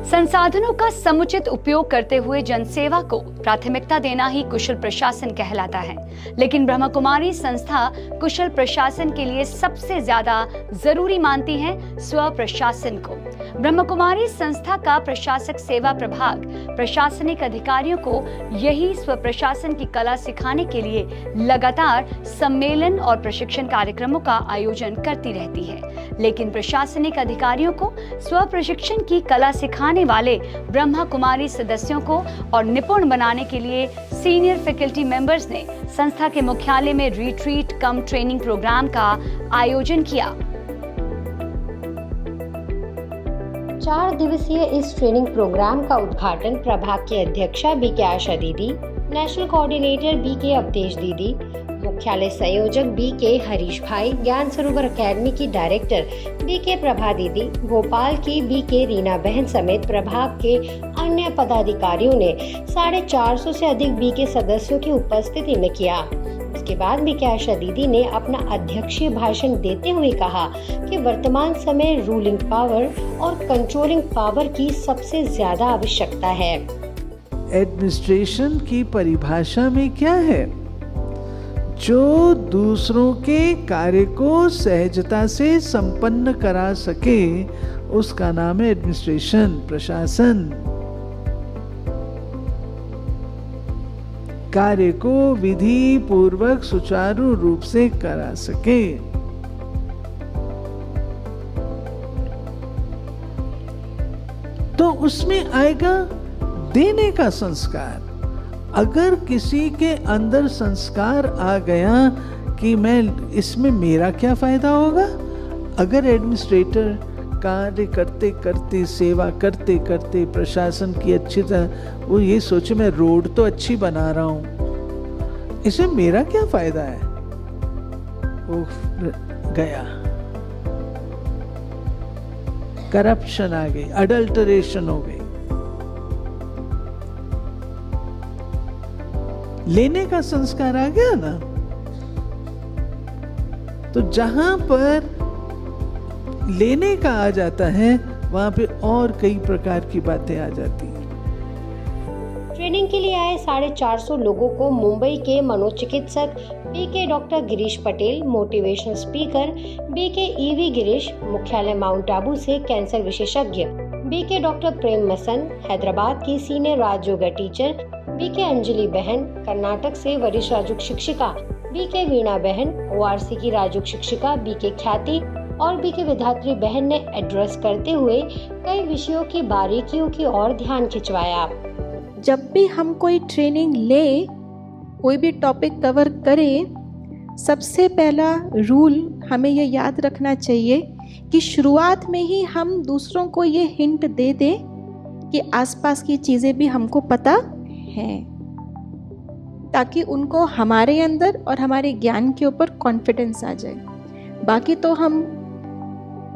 संसाधनों का समुचित उपयोग करते हुए जनसेवा को प्राथमिकता देना ही कुशल प्रशासन कहलाता है। लेकिन ब्रह्मा कुमारी संस्था कुशल प्रशासन के लिए सबसे ज्यादा जरूरी मानती है स्व प्रशासन को। ब्रह्मा कुमारी संस्था का प्रशासक सेवा प्रभाग प्रशासनिक अधिकारियों को यही स्व प्रशासन की कला सिखाने के लिए लगातार सम्मेलन और प्रशिक्षण कार्यक्रमों का आयोजन करती रहती है। लेकिन प्रशासनिक अधिकारियों को स्व प्रशिक्षण की कला सिखाने वाले ब्रह्मा कुमारी सदस्यों को और निपुण बनाने के लिए सीनियर फैकल्टी मेंबर्स ने संस्था के मुख्यालय में रिट्रीट कम ट्रेनिंग प्रोग्राम का आयोजन किया। 4 दिवसीय इस ट्रेनिंग प्रोग्राम का उद्घाटन प्रभाग की अध्यक्षा बीके आशा दीदी, नेशनल कोऑर्डिनेटर बीके अवधेश दीदी, मुख्यालय संयोजक बीके हरीश भाई, ज्ञान सरोवर अकेडमी की डायरेक्टर बीके प्रभा दीदी, भोपाल की बीके रीना बहन समेत प्रभाग के अन्य पदाधिकारियों ने 450 से अधिक बीके सदस्यों की उपस्थिति में किया। इसके बाद बीके आशा दीदी ने अपना अध्यक्षीय भाषण देते हुए कहा कि वर्तमान समय रूलिंग पावर और कंट्रोलिंग पावर की सबसे ज्यादा आवश्यकता है। एडमिनिस्ट्रेशन की परिभाषा में क्या है? जो दूसरों के कार्य को सहजता से संपन्न करा सके उसका नाम है एडमिनिस्ट्रेशन, प्रशासन। कार्य को विधि पूर्वक सुचारू रूप से करा सके। तो उसमें आएगा देने का संस्कार। अगर किसी के अंदर संस्कार आ गया कि मैं इसमें मेरा क्या फायदा होगा, अगर एडमिनिस्ट्रेटर कार्य करते करते, सेवा करते करते, प्रशासन की अच्छी तरह वो ये सोचे मैं रोड तो अच्छी बना रहा हूं, इसमें मेरा क्या फायदा है, वो गया, करप्शन आ गई, अडल्टरेशन हो गई। लेने का संस्कार आ गया ना, तो जहां पर लेने का आ जाता है वहां पे और कई प्रकार की बातें आ जाती हैं। ट्रेनिंग के लिए आए 450 लोगों को मुंबई के मनोचिकित्सक BK doctor Girish Patel, motivational speaker BK EV Girish, मुख्यालय माउंट आबू से कैंसर विशेषज्ञ बीके डॉक्टर प्रेम मसन, हैदराबाद की senior Rajyoga teacher BK Anjali बहन, कर्नाटक से वरिष्ठ राजयोग शिक्षिका बीके वीणा बहन, ओआरसी की राजयोग शिक्षिका बीके ख्याति और बीके विधात्री बहन ने एड्रेस करते हुए कई विषयों की बारीकियों की ओर ध्यान खिंचवाया। जब भी हम कोई ट्रेनिंग ले, कोई भी टॉपिक कवर करें, सबसे पहला रूल हमें ये याद रखना चाहिए कि शुरुआत में ही हम दूसरों को ये हिंट दे दें कि आसपास की चीज़ें भी हमको पता हैं, ताकि उनको हमारे अंदर और हमारे ज्ञान के ऊपर कॉन्फिडेंस आ जाए। बाकी तो हम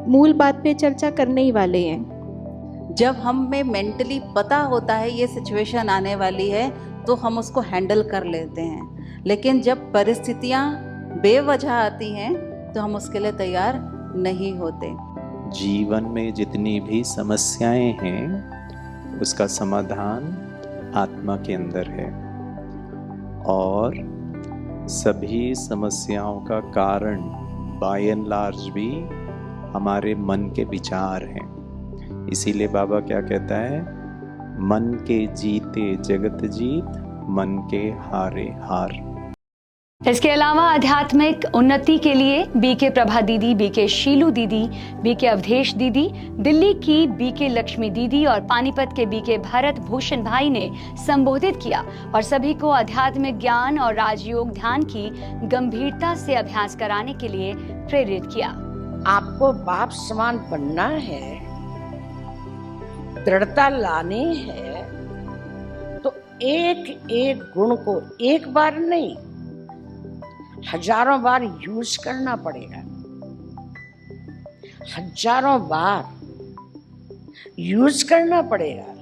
मूल बात पे चर्चा करने ही वाले हैं। जब हमें मेंटली पता होता है ये सिचुएशन आने वाली है तो हम उसको हैंडल कर लेते हैं, लेकिन जब परिस्थितियां बेवजह आती हैं तो हम उसके लिए तैयार नहीं होते। जीवन में जितनी भी समस्याएं हैं उसका समाधान आत्मा के अंदर है, और सभी समस्याओं का कारण बाय एंड लार्ज भी हमारे मन के विचार हैं। इसीलिए बाबा क्या कहता है, मन के जीते जगत जीत, मन के हारे हार। इसके अलावा आध्यात्मिक उन्नति के लिए बीके प्रभा दीदी, बीके शीलू दीदी, बीके अवधेश दीदी, दिल्ली की बीके लक्ष्मी दीदी और पानीपत के बीके भरत भूषण भाई ने संबोधित किया और सभी को आध्यात्मिक ज्ञान और राजयोग ध्यान की गंभीरता से अभ्यास कराने के लिए प्रेरित किया। आपको बाप समान बनना है, दृढ़ता लानी है, तो एक एक गुण को एक बार नहीं, हजारों बार यूज करना पड़ेगा। हजारों बार यूज करना पड़ेगा।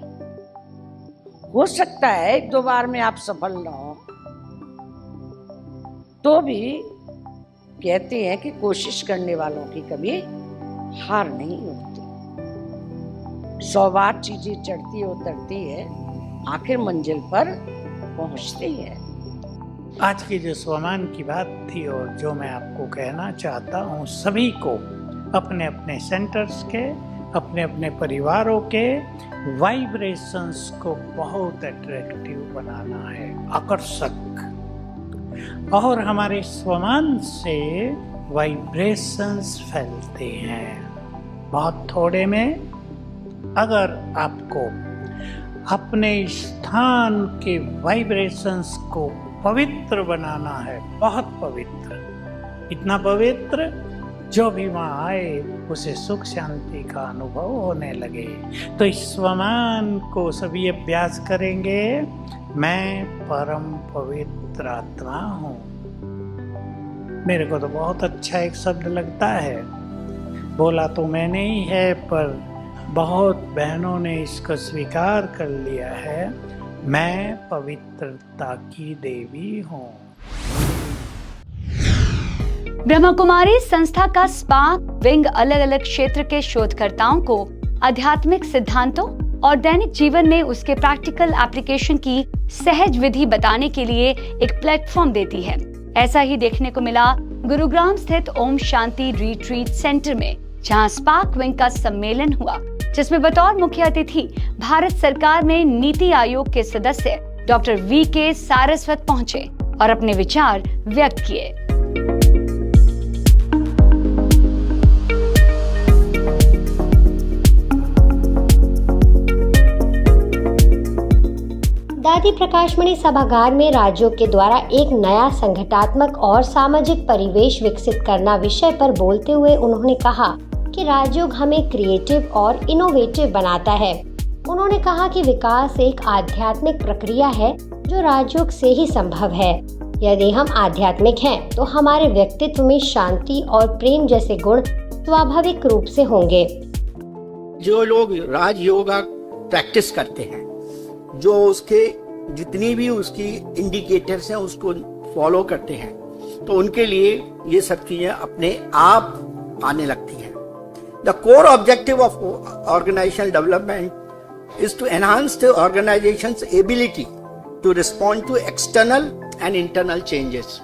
हो सकता है 1-2 बार में आप सफल ना हो, तो भी कहते हैं कि कोशिश करने वालों की कभी हार नहीं होती। 100 बार चीजें चढ़ती उतरती है, आखिर मंजिल पर पहुंचती है। आज की जो स्वमान की बात थी और जो मैं आपको कहना चाहता हूँ, सभी को अपने अपने सेंटर्स के, अपने अपने परिवारों के वाइब्रेशंस को बहुत अट्रैक्टिव बनाना है, आकर्षक। और हमारे स्वमान से वाइब्रेशंस फैलते हैं बहुत थोड़े में। अगर आपको अपने स्थान के वाइब्रेशंस को पवित्र बनाना है, बहुत पवित्र, इतना पवित्र जो भी वहाँ आए उसे सुख शांति का अनुभव होने लगे, तो इस स्वमान को सभी अभ्यास करेंगे। मैं परम पवित्र आत्मा हूँ। मेरे को तो बहुत अच्छा एक शब्द लगता है, बोला तो मैंने ही है, पर बहुत बहनों ने इसको स्वीकार कर लिया है। मैं पवित्रता की देवी हूँ। ब्रह्मा कुमारी संस्था का स्पार्क विंग अलग अलग क्षेत्र के शोधकर्ताओं को आध्यात्मिक सिद्धांतों और दैनिक जीवन में उसके प्रैक्टिकल एप्लीकेशन की सहज विधि बताने के लिए एक प्लेटफॉर्म देती है। ऐसा ही देखने को मिला गुरुग्राम स्थित ओम शांति रिट्रीट सेंटर में, जहां स्पार्क विंग का सम्मेलन हुआ, जिसमें बतौर मुख्य अतिथि भारत सरकार में नीति आयोग के सदस्य डॉक्टर वी.के. सारस्वत पहुंचे और अपने विचार व्यक्त किए। दादी प्रकाशमणि सभागार में राज्यों के द्वारा एक नया संगठनात्मक और सामाजिक परिवेश विकसित करना विषय पर बोलते हुए उन्होंने कहा कि राजयोग हमें क्रिएटिव और इनोवेटिव बनाता है। उन्होंने कहा कि विकास एक आध्यात्मिक प्रक्रिया है जो राजयोग से ही संभव है। यदि हम आध्यात्मिक हैं तो हमारे व्यक्तित्व में शांति और प्रेम जैसे गुण स्वाभाविक रूप से होंगे। जो लोग राजयोगा प्रैक्टिस करते हैं, जो उसके जितनी भी उसकी इंडिकेटर्स हैं उसको फॉलो करते हैं, तो उनके लिए ये सब चीजें अपने आप आने लगती हैं। The core objective of organisational development is to enhance the organisation's ability to respond to external and internal changes,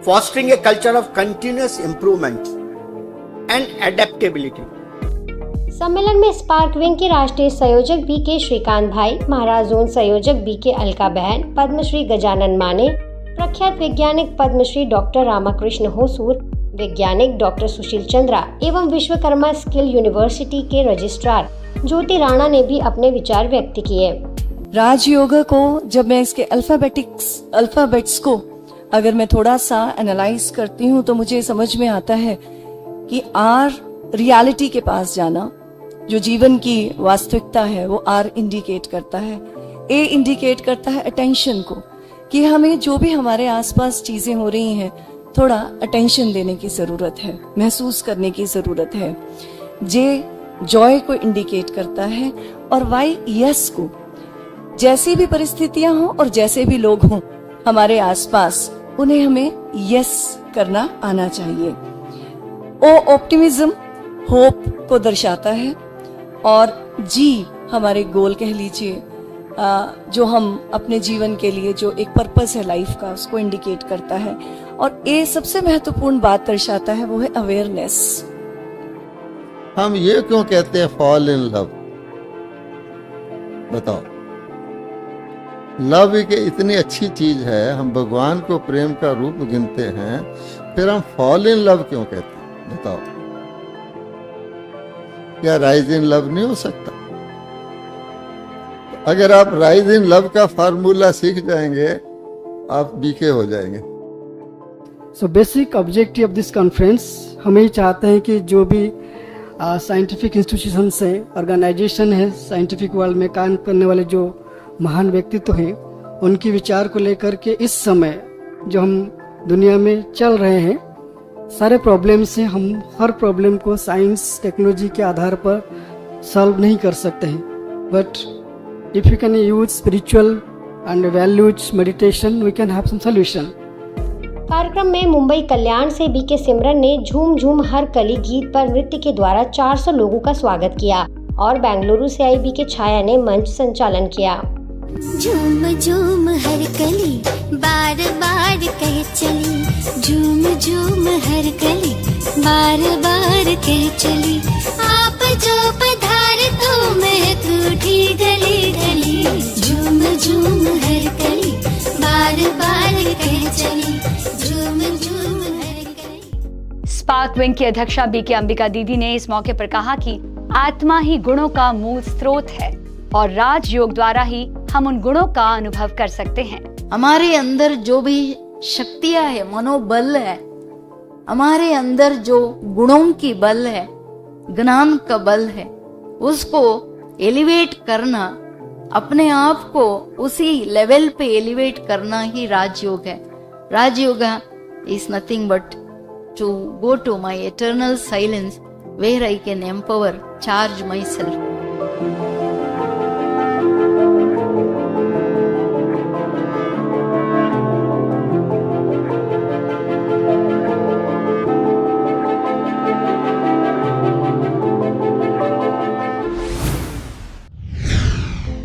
fostering a culture of continuous improvement and adaptability. सम्मेलन में स्पार्क विंग के राष्ट्रीय संयोजक बी.के. श्रीकांत भाई, महाराज जोन संयोजक BK. Alka बहन, पद्मश्री गजानन माने, प्रख्यात वैज्ञानिक पद्मश्री डॉक्टर रामाकृष्ण होसूर, वैज्ञानिक डॉक्टर सुशील चंद्रा एवं विश्वकर्मा स्किल यूनिवर्सिटी के रजिस्ट्रार ज्योति राणा ने भी अपने विचार व्यक्त किए। राजयोग को जब मैं इसके अल्फाबेट्स को अगर मैं थोड़ा सा एनालाइज करती हूँ तो मुझे समझ में आता है कि आर रियलिटी के पास जाना, जो जीवन की वास्तविकता है, वो आर इंडिकेट करता है। ए इंडिकेट करता है अटेंशन को, कि हमें जो भी हमारे आसपास चीजें हो रही हैं थोड़ा अटेंशन देने की जरूरत है, महसूस करने की जरूरत है। जे जॉय को इंडिकेट करता है और वाई यस को, जैसी भी परिस्थितियां हों और जैसे भी लोग हों हमारे आसपास, उन्हें हमें यस करना आना चाहिए। ओ ऑप्टिमिज्म होप को दर्शाता है और जी हमारे गोल कह लीजिए, जो हम अपने जीवन के लिए जो एक पर्पस है लाइफ का, उसको इंडिकेट करता है। और ए सबसे महत्वपूर्ण बात दर्शाता है, वो है अवेयरनेस। हम ये क्यों कहते हैं फॉल इन लव? बताओ, लव एक इतनी अच्छी चीज है, हम भगवान को प्रेम का रूप गिनते हैं, फिर हम फॉल इन लव क्यों कहते हैं? बताओ, क्या राइज इन लव नहीं हो सकता? अगर आप राइज इन लव का फार्मूला सीख जाएंगे, आप बीके हो जाएंगे। So basic objective of this conference, हम यही चाहते हैं कि जो भी साइंटिफिक इंस्टीट्यूशंस हैं, ऑर्गेनाइजेशन है, साइंटिफिक वर्ल्ड में काम करने वाले जो महान व्यक्तित्व हैं, उनके विचार को लेकर के इस समय जो हम दुनिया में चल रहे हैं, सारे प्रॉब्लम से हम हर प्रॉब्लम को साइंस टेक्नोलॉजी के आधार पर सॉल्व नहीं कर सकते हैं, but if you can use spiritual and values meditation, we can have some solution. कार्यक्रम में मुंबई कल्याण से बी.के. सिमरन ने झूम झूम हर कली गीत पर नृत्य के द्वारा 400 लोगों का स्वागत किया और बेंगलुरु से आई बीके छाया ने मंच संचालन किया। झूम झूम हर कली बार बार कह चली, झूम झूम हर कली बार बार कह चली, आप जो पधार तो मैं टूटी गली गली, झूम झूम हर कली बार बार कह चली, झूम झूम हर कली। स्पार्क विंग की अध्यक्षा बीके अंबिका दीदी ने इस मौके पर कहा कि आत्मा ही गुणों का मूल स्रोत है और राजयोग द्वारा ही हम उन गुणों का अनुभव कर सकते हैं। हमारे अंदर जो भी शक्तियां है, मनोबल है, हमारे अंदर जो गुणों की बल है, ज्ञान का बल है, उसको एलिवेट करना, अपने आप को उसी लेवल पे एलिवेट करना ही राजयोग है। राजयोग is nothing but to go to my eternal silence where I can empower, charge myself.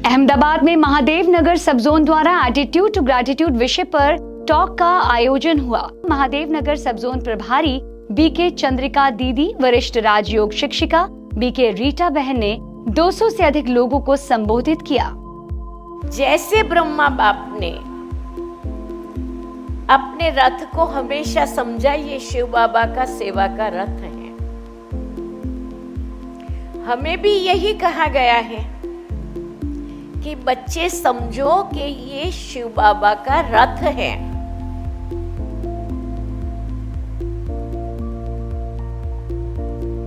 Ahmedabad में महादेव नगर सब जोन द्वारा एटीट्यूड टू ग्रेटिट्यूड विषय पर टॉक का आयोजन हुआ। महादेव नगर सब जोन प्रभारी बीके चंद्रिका दीदी, वरिष्ठ राजयोग शिक्षिका बीके रीटा बहन ने 200 से अधिक लोगों को संबोधित किया। जैसे ब्रह्मा बाप ने अपने रथ को हमेशा समझा ये शिव बाबा का सेवा का रथ है, हमें भी यही कहा गया है कि बच्चे समझो कि ये शिव बाबा का रथ है।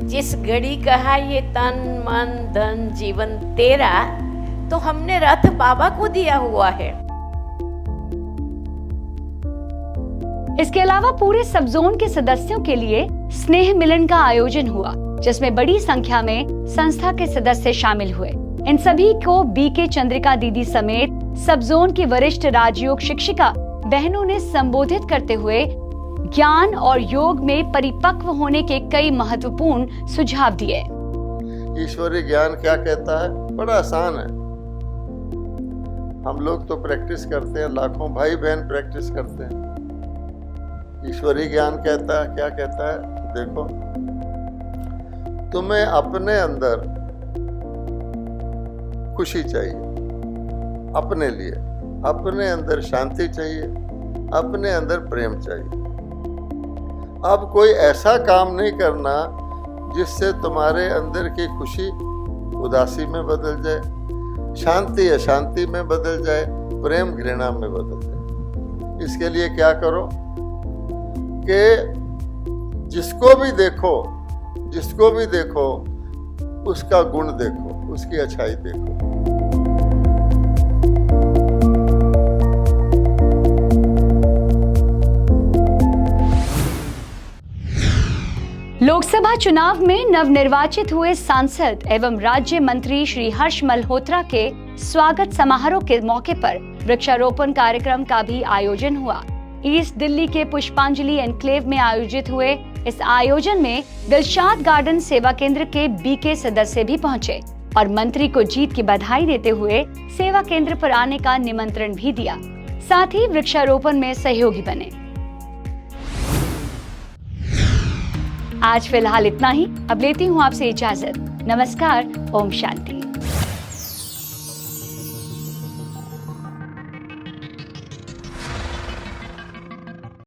जिस घड़ी कहा ये तन मन धन जीवन तेरा, तो हमने रथ बाबा को दिया हुआ है। इसके अलावा पूरे सब जोन के सदस्यों के लिए स्नेह मिलन का आयोजन हुआ, जिसमें बड़ी संख्या में संस्था के सदस्य शामिल हुए। इन सभी को बीके चंद्रिका दीदी समेत सब जोन की वरिष्ठ राजयोग शिक्षिका बहनों ने संबोधित करते हुए ज्ञान और योग में परिपक्व होने के कई महत्वपूर्ण सुझाव दिए। ईश्वरीय ज्ञान क्या कहता है? बड़ा आसान है। हम लोग तो प्रैक्टिस करते हैं, लाखों भाई बहन प्रैक्टिस करते हैं। ईश्वरीय ज्ञान कहता है, क्या कहता है? देखो, तुम्हें अपने अंदर खुशी चाहिए, अपने लिए, अपने अंदर शांति चाहिए, अपने अंदर प्रेम चाहिए। अब कोई ऐसा काम नहीं करना जिससे तुम्हारे अंदर की खुशी उदासी में बदल जाए, शांति अशांति में बदल जाए, प्रेम घृणा में बदल जाए। इसके लिए क्या करो कि जिसको भी देखो उसका गुण देखो, उसकी अच्छाई देखो। लोकसभा चुनाव में नवनिर्वाचित हुए सांसद एवं राज्य मंत्री श्री हर्ष मल्होत्रा के स्वागत समारोह के मौके पर वृक्षारोपण कार्यक्रम का भी आयोजन हुआ। ईस्ट दिल्ली के पुष्पांजलि एनक्लेव में आयोजित हुए इस आयोजन में दिलशाद गार्डन सेवा केंद्र के बीके सदस्य भी पहुंचे और मंत्री को जीत की बधाई देते हुए सेवा केंद्र पर आने का निमंत्रण भी दिया, साथ ही वृक्षारोपण में सहयोगी बने। आज फिलहाल इतना ही। अब लेती हूँ आपसे इजाजत। नमस्कार, ओम शांति।